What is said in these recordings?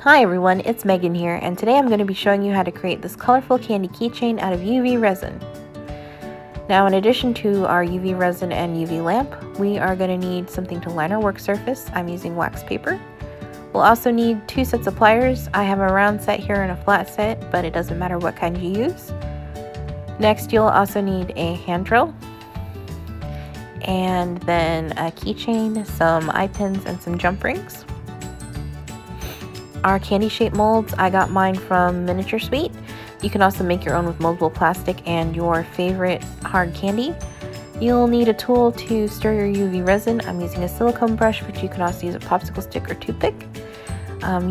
Hi everyone, it's Megan here, and today I'm going to be showing you how to create this colorful candy keychain out of UV resin. Now, in addition to our UV resin and UV lamp, we are going to need something to line our work surface. I'm using wax paper. We'll also need 2 sets of pliers. I have a round set here and a flat set, but it doesn't matter what kind you use. Next, you'll also need a hand drill, and then a keychain, some eye pins, and some jump rings. Our candy shape molds, I got mine from Miniature Sweet. You can also make your own with moldable plastic and your favorite hard candy. You'll need a tool to stir your UV resin. I'm using a silicone brush, but you can also use a popsicle stick or toothpick.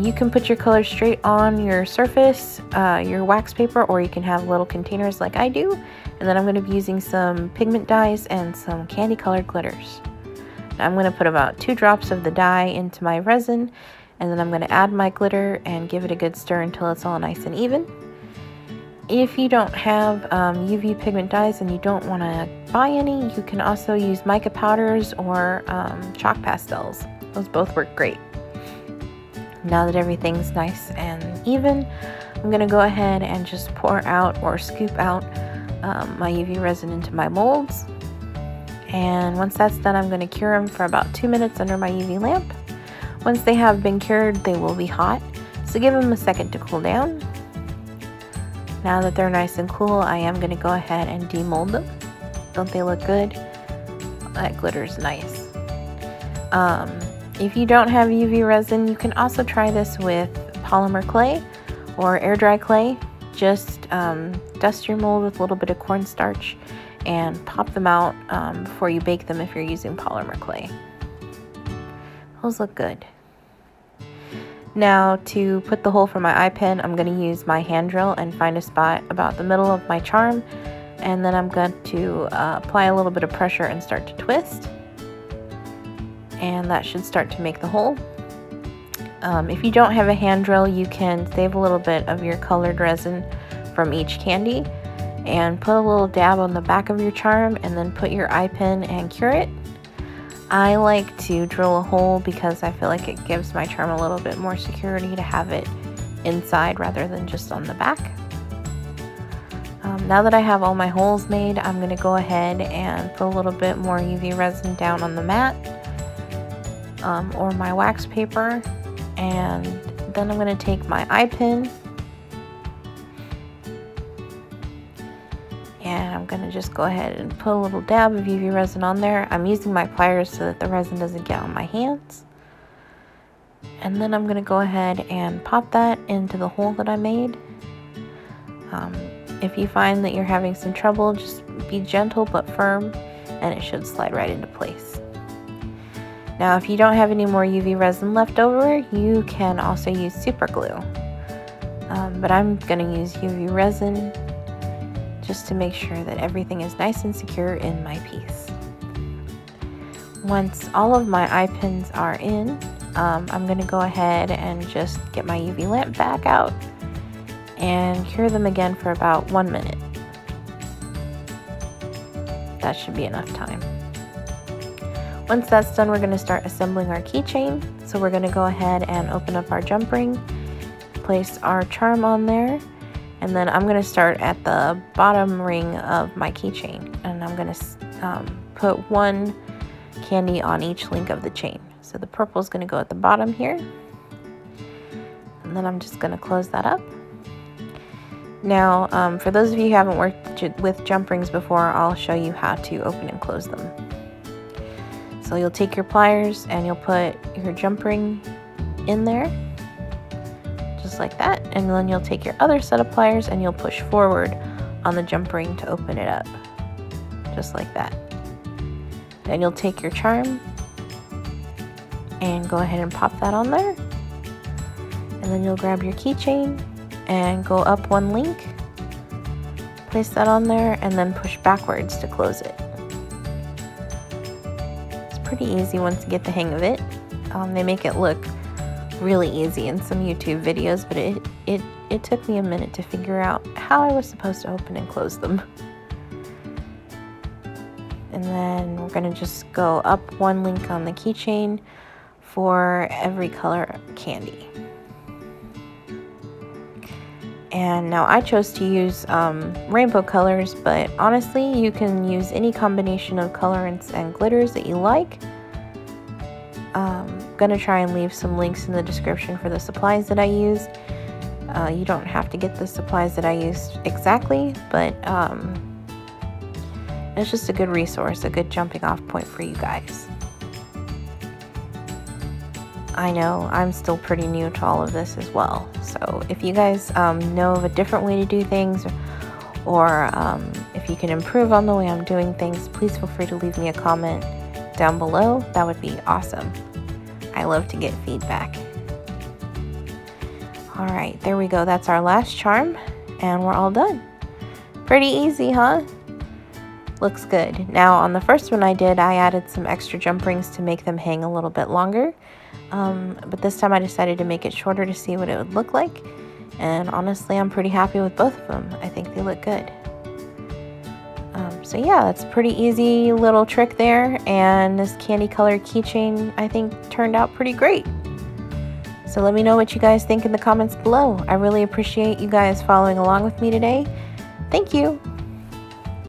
You can put your color straight on your surface, your wax paper, or you can have little containers like I do. And then I'm going to be using some pigment dyes and some candy colored glitters. Now I'm going to put about 2 drops of the dye into my resin, and then I'm going to add my glitter and give it a good stir until it's all nice and even. If you don't have UV pigment dyes and you don't want to buy any, you can also use mica powders or chalk pastels. Those both work great. Now that everything's nice and even, I'm going to go ahead and just pour out or scoop out my UV resin into my molds. And once that's done, I'm going to cure them for about 2 minutes under my UV lamp. Once they have been cured, they will be hot, so give them a second to cool down. Now that they're nice and cool, I am going to go ahead and demold them. Don't they look good? That glitter's nice. If you don't have UV resin, you can also try this with polymer clay or air dry clay. Just dust your mold with a little bit of cornstarch and pop them out before you bake them if you're using polymer clay. Those look good. Now, to put the hole for my eye pin, I'm going to use my hand drill and find a spot about the middle of my charm, and then I'm going to apply a little bit of pressure and start to twist, and that should start to make the hole. If you don't have a hand drill, you can save a little bit of your colored resin from each candy and put a little dab on the back of your charm and then put your eye pin and cure it. I like to drill a hole because I feel like it gives my charm a little bit more security to have it inside rather than just on the back. Now that I have all my holes made, I'm going to go ahead and put a little bit more UV resin down on the mat or my wax paper, and then I'm going to take my eye pin and I'm going to just go ahead and put a little dab of UV resin on there. I'm using my pliers so that the resin doesn't get on my hands. And then I'm going to go ahead and pop that into the hole that I made. If you find that you're having some trouble, just be gentle but firm and it should slide right into place. Now, if you don't have any more UV resin left over, you can also use super glue. But I'm going to use UV resin just to make sure that everything is nice and secure in my piece. Once all of my eye pins are in, I'm going to go ahead and just get my UV lamp back out and cure them again for about 1 minute. That should be enough time. Once that's done, we're going to start assembling our keychain. So we're going to go ahead and open up our jump ring, place our charm on there, and then I'm going to start at the bottom ring of my keychain, and I'm going to put 1 candy on each link of the chain. So the purple is going to go at the bottom here, and then I'm just going to close that up. Now, for those of you who haven't worked with jump rings before, I'll show you how to open and close them. So you'll take your pliers and you'll put your jump ring in there, just like that, and then you'll take your other set of pliers and you'll push forward on the jump ring to open it up, just like that. Then you'll take your charm and go ahead and pop that on there, and then you'll grab your keychain and go up 1 link, place that on there, and then push backwards to close it. It's pretty easy once you get the hang of it. They make it look really easy in some YouTube videos, but it took me a minute to figure out how I was supposed to open and close them. And then we're going to just go up 1 link on the keychain for every color candy. And now I chose to use rainbow colors, but honestly you can use any combination of colorants and glitters that you like. I'm gonna try and leave some links in the description for the supplies that I used. You don't have to get the supplies that I used exactly, but it's just a good resource, a good jumping off point for you guys. I know I'm still pretty new to all of this as well, so if you guys know of a different way to do things, or if you can improve on the way I'm doing things, please feel free to leave me a comment down below. That would be awesome. I love to get feedback. Alright, there we go. That's our last charm, and we're all done. Pretty easy, huh? Looks good. Now on the first one I did, I added some extra jump rings to make them hang a little bit longer. But this time I decided to make it shorter to see what it would look like. And honestly, I'm pretty happy with both of them. I think they look good. So yeah, that's a pretty easy little trick there. And this candy colored keychain, I think, turned out pretty great. So let me know what you guys think in the comments below. I really appreciate you guys following along with me today. Thank you.